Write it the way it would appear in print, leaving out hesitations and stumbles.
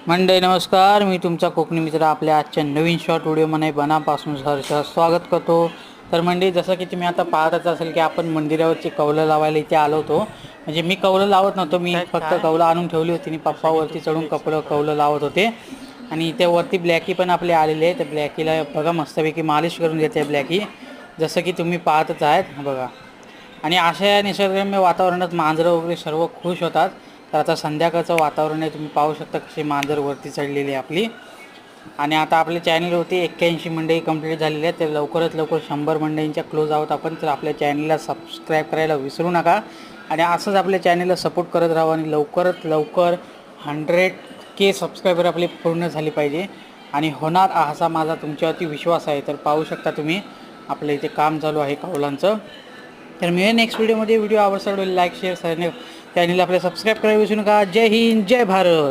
मंडळी नमस्कार, मी तुमचा कोकणी मित्र आपल्या आजच्या नवीन शॉर्ट व्हिडिओमध्ये मनापासून सहर्ष स्वागत करतो. तर मंडळी, जसं की तुम्ही आता पाहतच असेल की आपण मंदिरावरची कौलं लावायला इथे आलो होतो. म्हणजे मी कौलं लावत नव्हतो, मी फक्त कौलं आणून ठेवली होती आणि पप्पावरती चढून कौलं लावत होते. आणि त्या वरती ब्लॅकी पण आपले आलेले आहे. तर ब्लॅकीला बघा मस्तपैकी मालिश करून देते ब्लॅकी, जसं की तुम्ही पाहतच आहेत बघा. आणि अशा निसर्गरम्य वातावरणात मांजरं वगैरे सर्व खुश होतात. तर आता संध्याकाळचं वातावरण आहे, तुम्ही पाहू शकता कशी मांजर वरती चढलेली आहे आपली. आणि आता आपल्या चॅनलवरती 81 मंडळी कंप्लीट झालेली आहेत. तर लवकरात लवकर 100 मंडळींच्या क्लोज आहोत आपण. तर आपल्या चॅनलला सबस्क्राईब करायला विसरू नका आणि असंच आपल्या चॅनलला सपोर्ट करत राहा. आणि लवकरात लवकर 100K सबस्क्रायबर आपले पूर्ण झाले पाहिजे आणि होणार असा माझा तुमच्यावरती विश्वास आहे. तर पाहू शकता तुम्ही आपल्या इथे काम चालू आहे कौलांचं. तर मी नेक्स्ट व्हिडिओमध्ये आवडता लाईक शेअर चॅनल आपल्याला सबस्क्राईब करायला विसरू नका. जय हिंद, जय भारत.